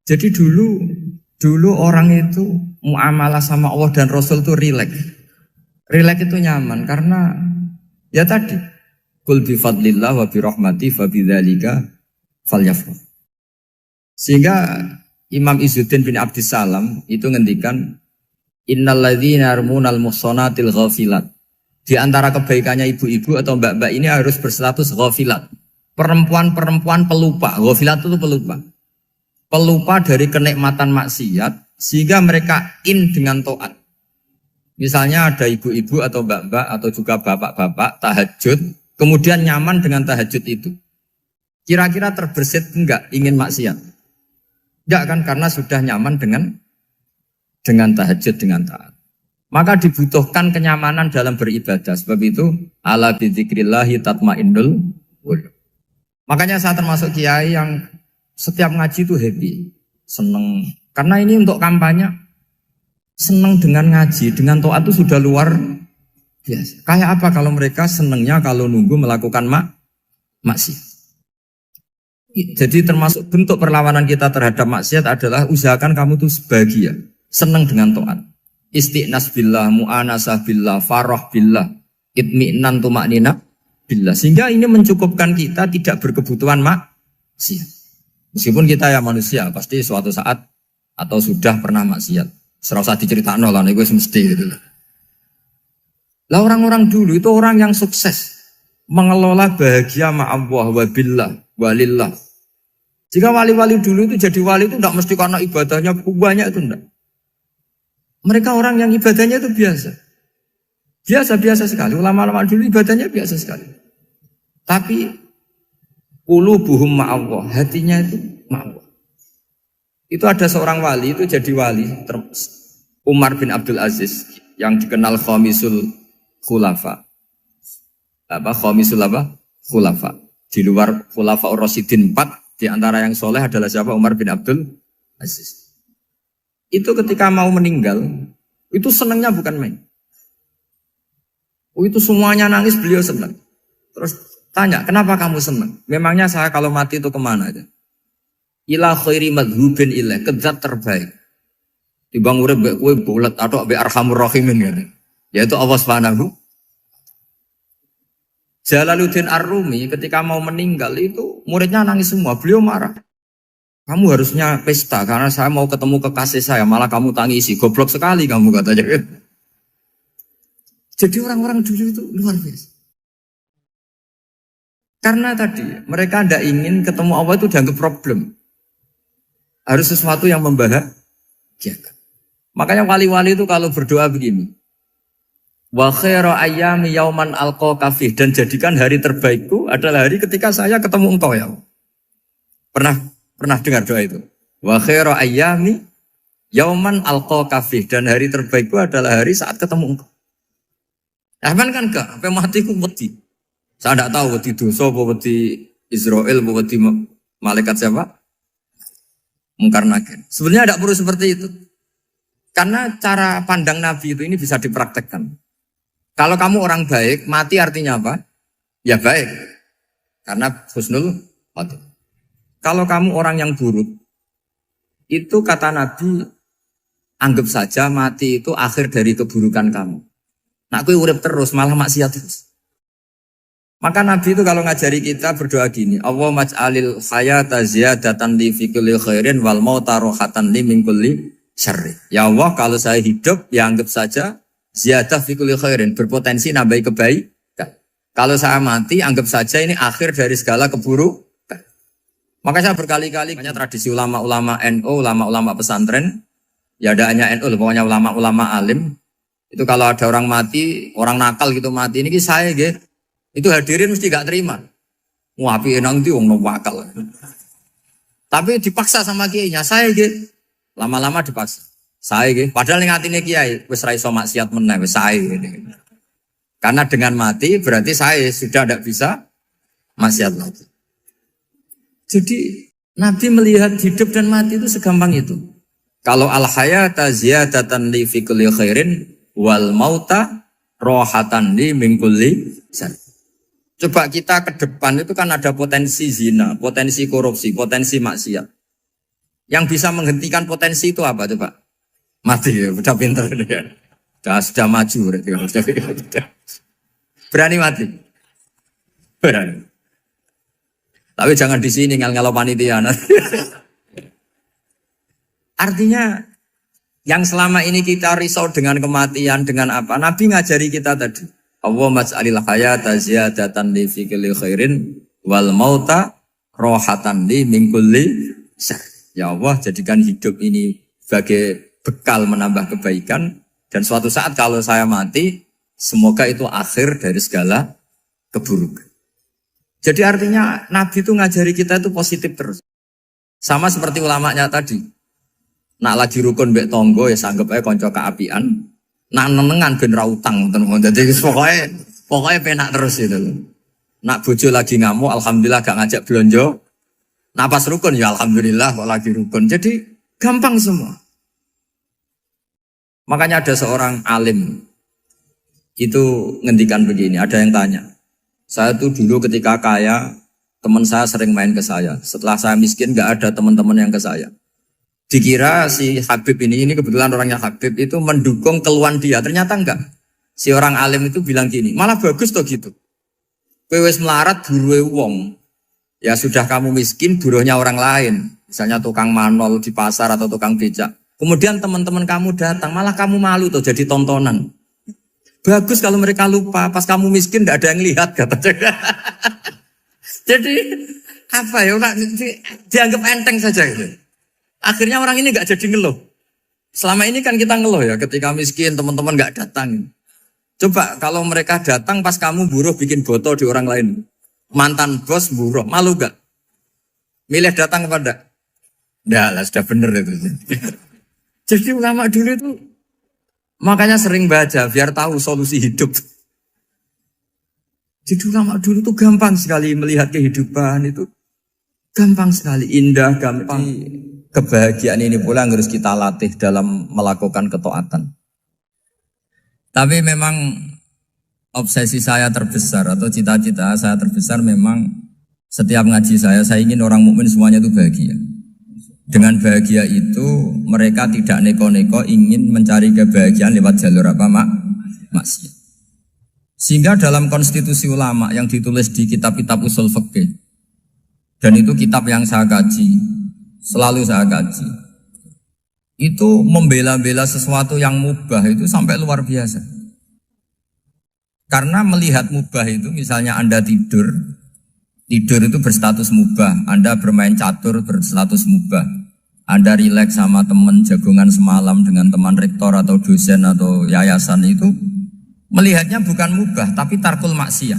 Jadi dulu orang itu muamalah sama Allah dan Rasul itu rileks. Rileks itu nyaman karena ya tadi qul bi fadlillah wa bi rahmati fa bidzalika falyafrah. Sehingga Imam Izzuddin bin Abdissalam itu ngendikan innalladzina yarmunal muhsanatil ghafilat. Di antara kebaikannya ibu-ibu atau mbak-mbak ini harus berstatus ghafilat. Perempuan-perempuan pelupa. Ghafilat itu pelupa. Pelupa dari kenikmatan maksiat sehingga mereka dengan taat. Misalnya ada ibu-ibu atau mbak-mbak atau juga bapak-bapak tahajud, kemudian nyaman dengan tahajud itu. Kira-kira terbersit enggak ingin maksiat? Enggak kan, karena sudah nyaman dengan tahajud, dengan taat. Maka dibutuhkan kenyamanan dalam beribadah. Sebab itu ala bidzikrillahi tatmainnul qulub. Makanya saya termasuk kiai yang setiap ngaji itu happy, seneng. Karena ini untuk kampanye, seneng dengan ngaji, dengan taat itu sudah luar biasa. Kayak apa kalau mereka senengnya kalau nunggu melakukan maksiat. Jadi termasuk bentuk perlawanan kita terhadap maksiat adalah usahakan kamu tuh bahagia, seneng dengan taat. Istiqnas billah, mu'anasah billah, farah billah, itmi'nan tumaknina billah. Sehingga ini mencukupkan kita tidak berkebutuhan maksiat. Meskipun kita ya manusia, pasti suatu saat atau sudah pernah maksiat. Serasa diceritakan lah, ini gue semesti gitu. Lah orang-orang dulu itu orang yang sukses mengelola bahagia ma'allah wa billah walillah. Jika wali-wali dulu itu jadi wali itu tidak mesti karena ibadahnya banyak, itu enggak. Mereka orang yang ibadahnya itu biasa. Biasa-biasa sekali. Ulama-ulama dulu ibadahnya biasa sekali. Tapi qulubuhum ma'allah, hatinya itu ma'allah. Itu ada seorang wali, itu jadi wali, Umar bin Abdul Aziz, yang dikenal khamisul khulafa. Khamisul khulafa. Di luar khulafa ar-rasyidin 4, di antara yang soleh adalah siapa? Umar bin Abdul Aziz. Itu ketika mau meninggal, itu senangnya bukan main. Itu semuanya nangis, beliau senang. Terus tanya, kenapa kamu senang? Memangnya saya kalau mati itu kemana aja? Ila khairi madhubin ilah, ke zat terbaik. Dibang urip mbek kowe bulet atau mbek arhamur rahimin gitu. Yaitu Allah Subhanahu. Jalaluddin Ar-Rumi ketika mau meninggal itu muridnya nangis semua, beliau marah. Kamu harusnya pesta karena saya mau ketemu kekasih saya, malah kamu tangisi, goblok sekali kamu katanya. Jadi orang-orang dulu itu luar biasa. Karena tadi mereka tidak ingin ketemu Allah itu dianggap problem. Harus sesuatu yang membahagiakan. Makanya wali-wali itu kalau berdoa begini. Wa khairu ayyami yauman alqa kafih, dan jadikan hari terbaikku adalah hari ketika saya ketemu engkau ya. Pernah dengar doa itu? Wa khairu ayyami yauman alqa kafih, dan hari terbaikku adalah hari saat ketemu engkau. Aman kan enggak? Sampai mati ku wedi. Saya tidak tahu wedi dosa apa wedi Israel apa wedi malaikat siapa? Mungkar Nakir. Sebenarnya tidak perlu seperti itu. Karena cara pandang Nabi itu ini bisa dipraktekkan. Kalau kamu orang baik, mati artinya apa? Ya baik. Karena husnul khotimah. Kalau kamu orang yang buruk, itu kata Nabi, anggap saja mati itu akhir dari keburukan kamu. Nah, aku urip terus, malah maksiat terus. Maka Nabi itu kalau ngajari kita berdoa gini, Allah maj'alil hayata ziyadatan li fi kulli khairin wal mauta rohatan li min kulli syarri. Ya Allah, kalau saya hidup, ya anggap saja ziyadah fi kulli khairin, berpotensi nambahi kebaikan. Kalau saya mati, anggap saja ini akhir dari segala keburukan. Maka saya berkali-kali, banyak tradisi ulama-ulama NU, ulama-ulama pesantren, ya ada hanya NU, pokoknya ulama-ulama alim. Itu kalau ada orang mati, orang nakal gitu mati, ini saya gitu. Itu hadirin mesti gak terima. Wapi enang itu orang wakal. Tapi dipaksa sama kiainya, saya gitu. Lama-lama dipaksa. Saya gitu. Padahal yang hatinya kiai, wis ra iso maksiat meneh, wis saya gitu. Karena dengan mati berarti saya sudah tidak bisa maksiat lagi. Jadi Nabi melihat hidup dan mati itu segampang itu. Kalau al-hayata ziyadatan li fi kulli khairin wal mauta rohatan li min kulli syarr. Coba kita ke depan itu kan ada potensi zina, potensi korupsi, potensi maksiat. Yang bisa menghentikan potensi itu apa coba? Mati ya, udah pinter ya. Sudah maju berarti. Berani mati? Berani. Tapi jangan di sini ngel-ngelo panitia. Artinya yang selama ini kita risau dengan kematian, dengan apa? Nabi ngajari kita tadi. Allah maj'alil hayata ziyadatan li fi kulli khairin wal mauta rohatan li min kulli syarr. Ya Allah, jadikan hidup ini sebagai bekal menambah kebaikan, dan suatu saat kalau saya mati, semoga itu akhir dari segala keburukan. Jadi artinya Nabi itu ngajari kita itu positif terus. Sama seperti ulamanya tadi. Nak lagi rukun mbek tonggo ya sanggep ae kanca keapian. Nak nenengan ben ra utang ngoten. Dadi pokoknya penak terus itu. Nak bojo lagi ngamuk alhamdulillah gak ngajak blonjo. Nak pas rukun ya alhamdulillah kok lagi rukun. Jadi gampang semua. Makanya ada seorang alim itu ngendikan begini, ada yang tanya. Saya tuh dulu ketika kaya, teman saya sering main ke saya. Setelah saya miskin gak ada teman-teman yang ke saya. Dikira si Habib ini kebetulan orangnya Habib itu mendukung keluhan dia. Ternyata enggak. Si orang alim itu bilang gini, malah bagus toh gitu. Kowe wis melarat buruhe wong. Ya sudah kamu miskin buruhnya orang lain. Misalnya tukang manol di pasar atau tukang becak. Kemudian teman-teman kamu datang, malah kamu malu tuh jadi tontonan. Bagus kalau mereka lupa, pas kamu miskin tidak ada yang lihat katanya. Jadi apa ya, dianggap enteng saja gitu. Akhirnya orang ini nggak jadi ngeluh. Selama ini kan kita ngeluh ya, ketika miskin teman-teman nggak datang. Coba kalau mereka datang pas kamu buruh bikin foto di orang lain. Mantan bos buruh, malu gak? Milih datang kepada? Nggak lah, sudah bener itu. Jadi ulama dulu itu makanya sering baca biar tahu solusi hidup. Jadi ulama dulu itu gampang sekali melihat kehidupan itu. Gampang sekali, indah, gampang. Kebahagiaan ini pula yang harus kita latih dalam melakukan ketaatan. Tapi memang obsesi saya terbesar atau cita-cita saya terbesar memang setiap ngaji saya ingin orang mukmin semuanya itu bahagia. Dengan bahagia itu mereka tidak neko-neko ingin mencari kebahagiaan lewat jalur apa maksiat. Sehingga dalam konstitusi ulama yang ditulis di kitab-kitab usul fikih, dan itu kitab yang saya kaji, selalu saya kaji, itu membela-bela sesuatu yang mubah itu sampai luar biasa. Karena melihat mubah itu, misalnya Anda tidur itu berstatus mubah. Anda bermain catur berstatus mubah. Anda rileks sama teman jagongan semalam dengan teman rektor atau dosen atau yayasan itu, melihatnya bukan mubah, tapi tarkul maksiyah.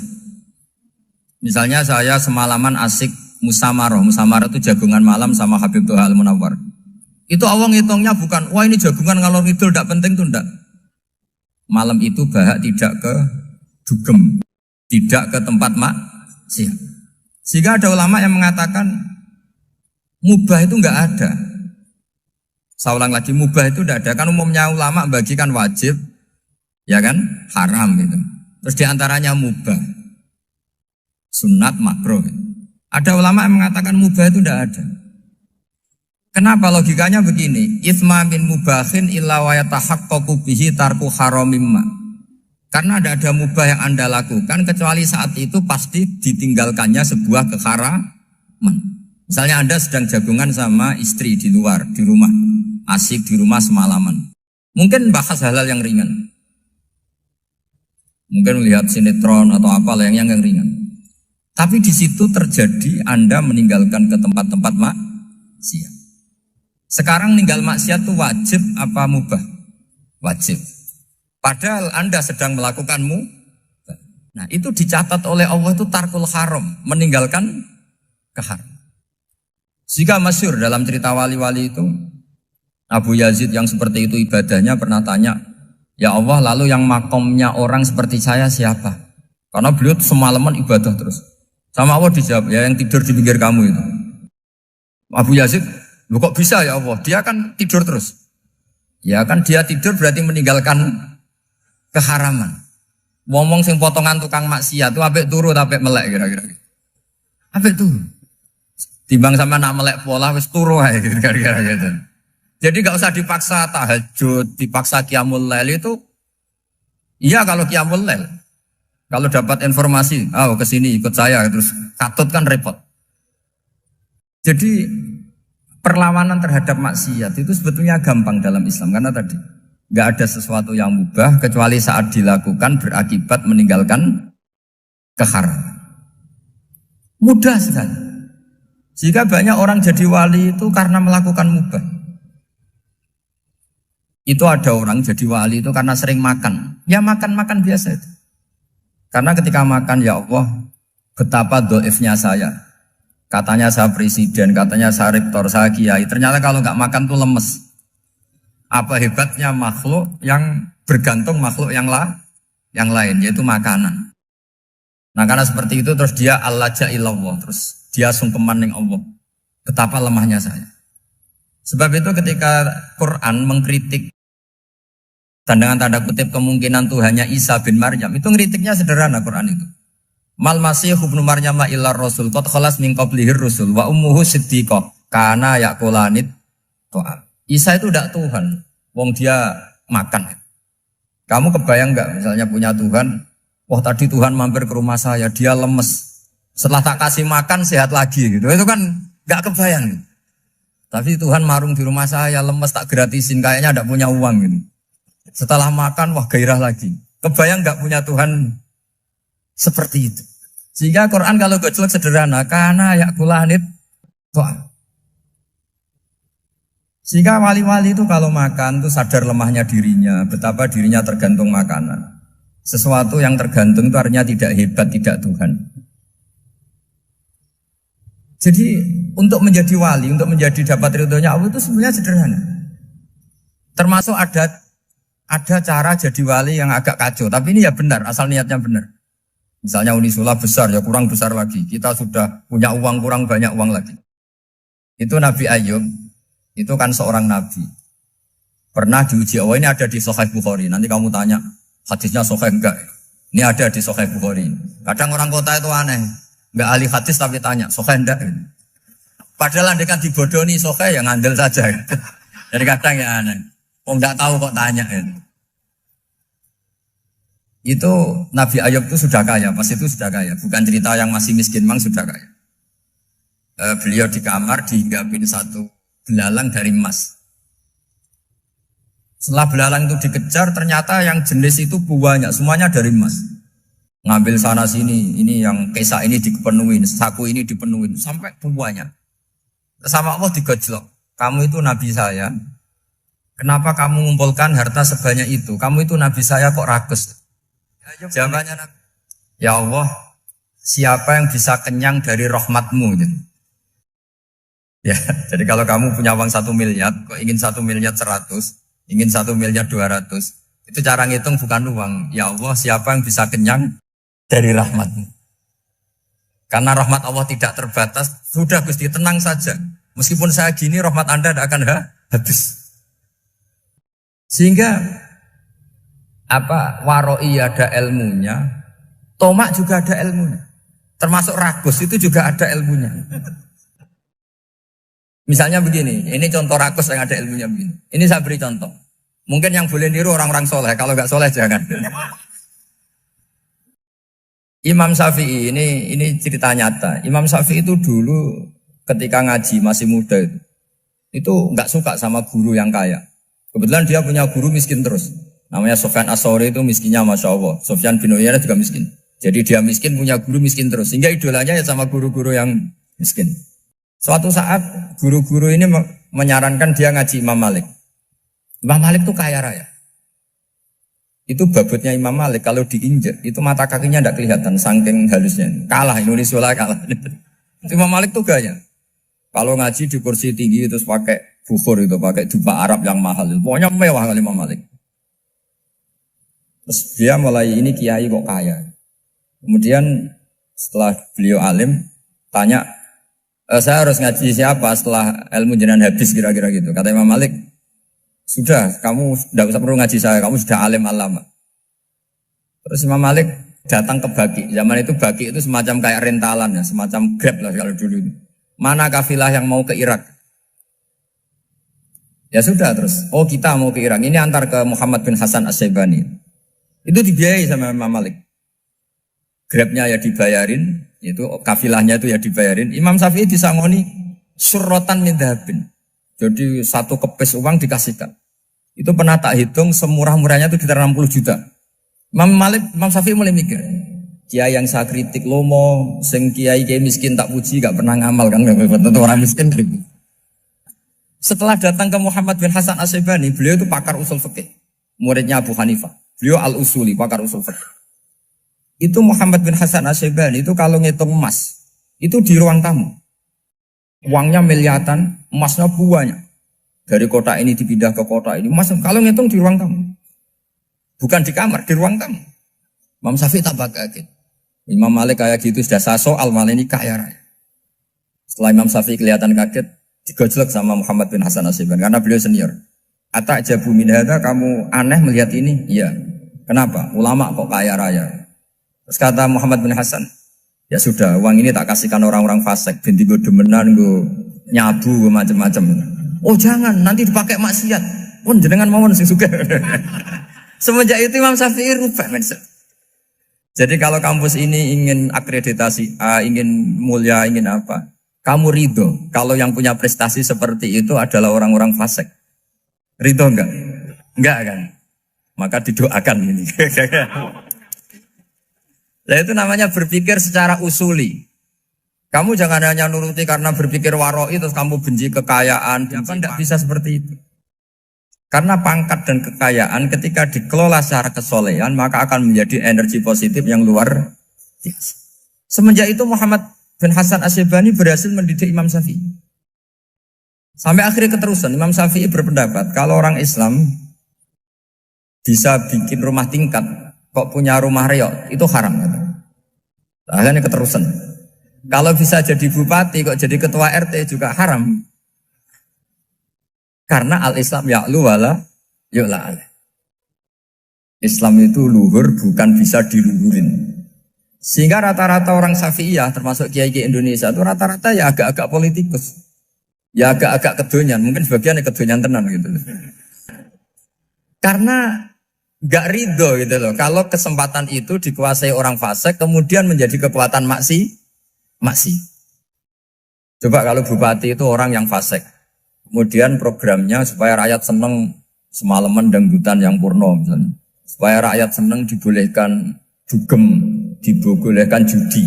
Misalnya saya semalaman asik musamarah itu jagongan malam sama Habib Toha Al-Munawwar. Itu awang ngitungnya bukan, wah ini jagongan ngalor ngidul tidak penting tuh enggak. Malam itu bahak tidak ke dugem, tidak ke tempat maksiat. Sehingga ada ulama yang mengatakan mubah itu enggak ada. Saya ulang lagi, mubah itu enggak ada. Kan umumnya ulama bagikan wajib, ya kan, haram gitu. Terus diantaranya mubah, sunat, makruh. Ada ulama yang mengatakan mubah itu enggak ada. Kenapa? Logikanya begini, itsma min mubahin illa wa yatahaqqaqu bihi tarku haramimma. Karena tidak ada mubah yang Anda lakukan kecuali saat itu pasti ditinggalkannya sebuah keharaman. Misalnya Anda sedang jagungan sama istri di luar, di rumah, asik di rumah semalaman. Mungkin bahas hal-hal yang ringan. Mungkin melihat sinetron atau apa yang ringan. Tapi di situ terjadi Anda meninggalkan ke tempat-tempat maksiat. Sekarang ninggal maksiat itu wajib apa mubah? Wajib. Padahal Anda sedang melakukanmu. Nah itu dicatat oleh Allah itu tarkul haram, meninggalkan keharam. Jika masyhur dalam cerita wali-wali itu, Abu Yazid yang seperti itu ibadahnya pernah tanya, ya Allah lalu yang makomnya orang seperti saya siapa? Karena beliau semalaman ibadah terus. Sama Allah dijawab, ya yang tidur di pinggir kamu itu. Abu Yazid, lu kok bisa ya Allah? Dia kan tidur terus. Ya kan dia tidur berarti meninggalkan keharaman. Ngomong sing potongan tukang maksiat itu apik turu apik melek kira-kira. Apik turu. Timbang sama nak melek pola wis turu ae kira-kira gitu. Jadi enggak usah dipaksa tahajud, dipaksa qiyamul lail itu. Iya kalau qiyamul lail. Kalau dapat informasi, ke sini ikut saya terus katut kan repot. Jadi perlawanan terhadap maksiat itu sebetulnya gampang dalam Islam karena tadi nggak ada sesuatu yang mubah kecuali saat dilakukan berakibat meninggalkan keharaman. Mudah sekali. Jika banyak orang jadi wali itu karena melakukan mubah. Itu ada orang jadi wali itu karena sering makan. Ya makan-makan biasa itu. Karena ketika makan ya Allah betapa doifnya saya. Katanya saya presiden, katanya saya rektor, saya kiai. Ternyata kalau nggak makan tuh lemes. Apa hebatnya makhluk yang bergantung makhluk yang lain, yaitu makanan. Nah karena seperti itu terus dia al-laja'illallah, terus dia sungkeman ning Allah. Betapa lemahnya saya. Sebab itu ketika Quran mengkritik dan dengan tanda kutip kemungkinan Tuhannya Isa bin Maryam, itu ngeritiknya sederhana Quran itu. Mal masih ibnu Maryam illa rasul qad khalas min qablihir rusul wa ummuhu siddiqah kana yaqulanit ta'am. Isa itu tidak Tuhan, wong dia makan. Kamu kebayang enggak misalnya punya Tuhan, wah tadi Tuhan mampir ke rumah saya, dia lemes. Setelah tak kasih makan sehat lagi gitu. Itu kan enggak kebayang. Tapi Tuhan marung di rumah saya, lemes tak gratisin, kayaknya enggak punya uang gitu. Setelah makan wah gairah lagi. Kebayang enggak punya Tuhan seperti itu. Sehingga Quran kalau gojlok sederhana, karena yakulanit ta'am. Sehingga wali-wali itu kalau makan itu sadar lemahnya dirinya, betapa dirinya tergantung makanan. Sesuatu yang tergantung itu artinya tidak hebat, tidak Tuhan. Jadi untuk menjadi wali, untuk menjadi dapat ridhonya Allah itu sebenarnya sederhana. Termasuk ada cara jadi wali yang agak kacau, tapi ini ya benar, asal niatnya benar. Misalnya Unisula besar, ya kurang besar lagi. Kita sudah punya uang, kurang banyak uang lagi. Itu Nabi Ayub, itu kan seorang nabi. Pernah diuji, oh ini ada di Sahih Bukhari. Nanti kamu tanya, hadisnya Sahih enggak? Ini ada di Sahih Bukhari. Kadang orang kota itu aneh. Enggak ahli hadis tapi tanya, Sahih enggak? Padahal andai kan dibodohi Sahih, ya ngandel saja. Jadi kadang ya aneh. Oh enggak tahu kok tanya. Itu Nabi Ayub itu sudah kaya, pas itu sudah kaya. Bukan cerita yang masih miskin, memang sudah kaya. Beliau di kamar dihinggapin satu belalang dari emas. Setelah belalang itu dikejar, ternyata yang jenis itu banyak, semuanya dari emas. Ngambil sana sini, ini yang kesak ini dipenuhin, saku ini dipenuhin, sampai banyak. Sama Allah digojlok, kamu itu Nabi saya, kenapa kamu mengumpulkan harta sebanyak itu? Kamu itu Nabi saya kok rakus? Jawabannya, ya Allah, siapa yang bisa kenyang dari rahmatmu? Ya, jadi kalau kamu punya uang 1 miliar, kok ingin 1 miliar 100, ingin 1 miliar 200, itu cara ngitung bukan uang. Ya Allah, siapa yang bisa kenyang dari rahmatmu? Karena rahmat Allah tidak terbatas, sudah Gusti tenang saja. Meskipun saya gini, rahmat Anda tidak akan habis. Sehingga waroi ada ilmunya, tomak juga ada ilmunya. Termasuk rakus itu juga ada ilmunya. Misalnya begini, ini contoh rakus yang ada ilmunya begini. Ini saya beri contoh. Mungkin yang boleh niru orang-orang soleh, kalau nggak soleh jangan. Imam Syafi'i ini cerita nyata. Imam Syafi'i itu dulu ketika ngaji masih muda itu nggak suka sama guru yang kaya. Kebetulan dia punya guru miskin terus. Namanya Sufyan As-Tsauri, itu miskinnya Masya Allah. Sufyan bin Uyainah juga miskin. Jadi dia miskin, punya guru miskin terus. Sehingga idolanya ya sama guru-guru yang miskin. Suatu saat guru-guru ini menyarankan dia ngaji Imam Malik. Imam Malik itu kaya raya. Itu babutnya Imam Malik, kalau diinjek, itu mata kakinya tidak kelihatan, saking halusnya. Kalah, Indonesia lah kalah. Imam Malik itu gaya. Kalau ngaji di kursi tinggi, terus pakai bukhur itu, pakai dupa Arab yang mahal. Pokoknya mewah kali Imam Malik. Terus dia mulai, ini kiai kok kaya. Kemudian setelah beliau alim, tanya, saya harus ngaji siapa setelah ilmu jenengan habis kira-kira gitu. Kata Imam Malik, sudah, kamu tidak usah perlu ngaji saya, kamu sudah alim alama. Terus Imam Malik datang ke Baki. Zaman itu Baki itu semacam kayak rentalan ya, semacam Grab lah kalau dulu itu. Mana kafilah yang mau ke Irak? Ya sudah terus, oh kita mau ke Irak. Ini antar ke Muhammad bin Hasan As-Syaibani. Itu dibiayai sama Imam Malik. Grabnya ya dibayarin, itu kafilahnya itu ya dibayarin. Imam Syafi'i disangoni surrotan min dhahabin. Jadi satu kepes uang dikasihkan. Itu pernah tak hitung semurah-murahnya itu sekitar 60 juta. Imam Syafi'i mulai mikir, kiai yang saya kritik lomo, sing kiai miskin tak puji, gak pernah ngamal kan, tentu orang miskin. Setelah datang ke Muhammad bin Hasan As-Syaibani, beliau itu pakar usul fikih, muridnya Abu Hanifah. Beliau al-usuli, pakar usul fikih. Itu Muhammad bin Hasan As-Syaibani itu kalau ngitung emas, itu di ruang tamu. Uangnya miliaran, emasnya banyak. Dari kota ini dipindah ke kota ini. Mas, kalau ngitung di ruang tamu. Bukan di kamar, di ruang tamu. Imam Syafi'i tambah kaget. Imam Malik kayak gitu sudah saya soal, malah ini kaya raya. Setelah Imam Syafi'i kelihatan kaget, digojlok sama Muhammad bin Hasan Asyibani karena beliau senior. Atak jabu min hadza, kamu aneh melihat ini? Iya. Kenapa? Ulama kok kaya raya. Terus kata Muhammad bin Hasan, ya sudah, uang ini tak kasihkan orang-orang fasik, binti gue demenan, gue nyabu, gue macam-macam. Oh jangan, nanti dipakai maksiat. Oh jenengan mawon sing sugih. Semenjak itu Imam Syafi'i rubah mindset. Jadi kalau kampus ini ingin akreditasi A, ingin mulia, ingin apa, kamu ridho kalau yang punya prestasi seperti itu adalah orang-orang fasik. Ridho enggak? Enggak kan? Maka didoakan ini. Nah itu namanya berpikir secara usuli. Kamu jangan hanya nuruti karena berpikir waroi terus kamu benci kekayaan. Kan tidak bisa seperti itu. Karena pangkat dan kekayaan ketika dikelola secara kesolehan maka akan menjadi energi positif yang luar biasa. Semenjak itu Muhammad bin Hasan Asyibani berhasil mendidik Imam Syafi'i. Sampai akhirnya keterusan Imam Syafi'i berpendapat kalau orang Islam bisa bikin rumah tingkat kok punya rumah reok itu haram. Akhirnya keterusan. Kalau bisa jadi bupati kok jadi ketua RT juga haram. Karena al-Islam ya'lu wala yu'la alaih. Islam itu luhur bukan bisa diluhurin. Sehingga rata-rata orang Syafi'iyah termasuk kiai-kiai Indonesia itu rata-rata ya agak-agak politikus. Ya agak-agak kedonyan, mungkin sebagian kedonyan tenan gitu. Karena gak ridho gitu loh. Kalau kesempatan itu dikuasai orang fasik kemudian menjadi kekuatan maksi. Coba kalau bupati itu orang yang fasik. Kemudian programnya supaya rakyat seneng semalaman dangdutan yang purno misalnya. Supaya rakyat seneng dibolehkan dugem, dibolehkan judi.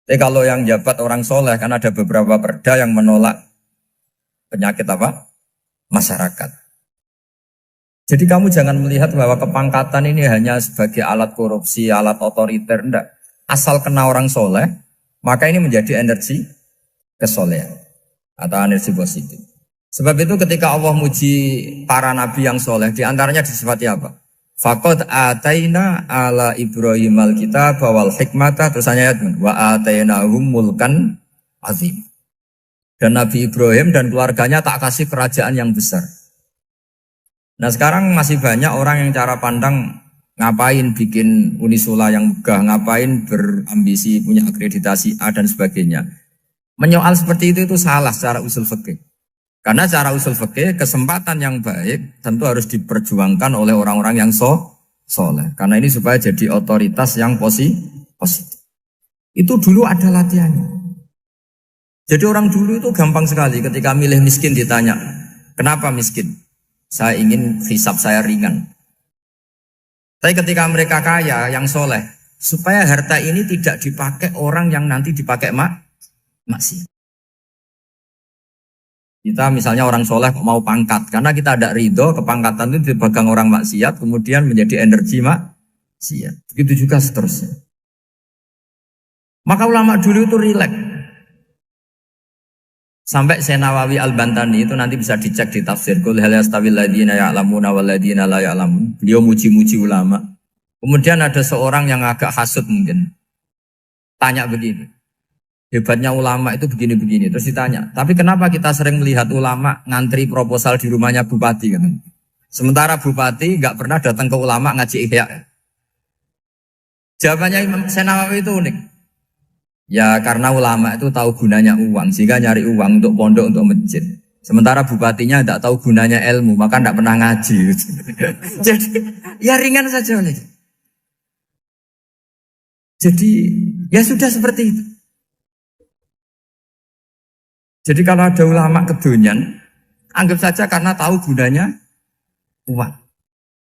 Tapi kalau yang jabat orang soleh kan ada beberapa perda yang menolak penyakit apa? Masyarakat. Jadi kamu jangan melihat bahwa kepangkatan ini hanya sebagai alat korupsi, alat otoriter, enggak. Asal kena orang soleh, maka ini menjadi energi kesolehan atau energi positif. Sebab itu ketika Allah muji para nabi yang soleh, diantaranya disifati apa? Faqad ataina ala Ibrahim al-kitab wal hikmata, terus ayat wa atainahum mulkan azim. Dan Nabi Ibrahim dan keluarganya tak kasih kerajaan yang besar. Nah sekarang masih banyak orang yang cara pandang ngapain bikin unisula yang megah, ngapain berambisi punya akreditasi A dan sebagainya. Menyoal seperti itu salah secara usul fikih. Karena secara usul fikih kesempatan yang baik tentu harus diperjuangkan oleh orang-orang yang soleh. Karena ini supaya jadi otoritas yang positif. Itu dulu ada latihannya. Jadi orang dulu itu gampang sekali ketika milih miskin ditanya, kenapa miskin? Saya ingin hisab saya ringan. Tapi ketika mereka kaya, yang soleh, supaya harta ini tidak dipakai orang yang nanti dipakai maksiat. Kita misalnya orang soleh mau pangkat, karena kita ada ridho, kepangkatan itu dipegang orang maksiat, kemudian menjadi energi maksiat. Begitu juga seterusnya. Maka ulama dulu itu rileks. Sampai Nawawi Al-Bantani itu nanti bisa dicek di tafsir Qul hal yastawil ladzina ya'lamuna wal ladzina la ya'lamun. Beliau muji-muji ulama. Kemudian ada seorang yang agak hasut mungkin. Tanya begini. Hebatnya ulama itu begini-begini. Terus ditanya, tapi kenapa kita sering melihat ulama ngantri proposal di rumahnya bupati kan? Sementara bupati enggak pernah datang ke ulama ngaji ihya. Jawabannya Imam Nawawi itu unik. Ya karena ulama itu tahu gunanya uang, sehingga nyari uang untuk pondok, untuk masjid. Sementara bupatinya tidak tahu gunanya ilmu, maka tidak pernah ngaji. Jadi ya ringan saja. Jadi ya sudah seperti itu. Jadi kalau ada ulama kedonyan, anggap saja karena tahu gunanya uang.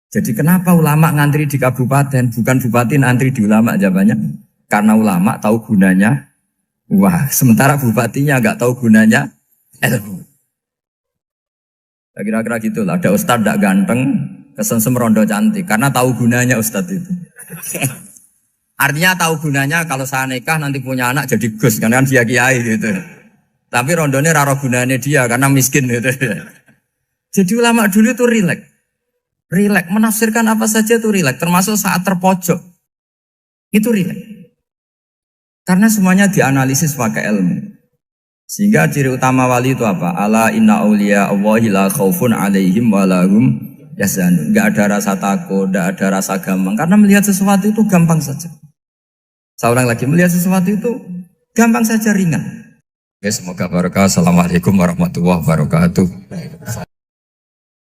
Jadi kenapa ulama ngantri di kabupaten, bukan bupati ngantri di ulama? Jawabannya karena ulama tahu gunanya uang, sementara bupatinya nggak tahu gunanya ilmu. Kira-kira gitu lah. Ada ustadz tidak ganteng, kesensem rondo cantik, karena tahu gunanya ustadz itu. Artinya tahu gunanya kalau saya nikah nanti punya anak jadi gus, karena kan dia kiai gitu. Tapi rondone raro gunanya dia karena miskin gitu. Jadi ulama dulu itu rileks. Rileks menafsirkan apa saja itu rileks, termasuk saat terpojok. Itu rileks. Karena semuanya dianalisis pakai ilmu. Sehingga ciri utama wali itu apa? Ala inna awliya Allahi la khaufun alaihim walahum yahzanun. Enggak ada rasa takut, enggak ada rasa gampang. Karena melihat sesuatu itu gampang saja. Saya ulang lagi, melihat sesuatu itu gampang saja, ringan. Oke, semoga barokah. Assalamualaikum warahmatullahi wabarakatuh.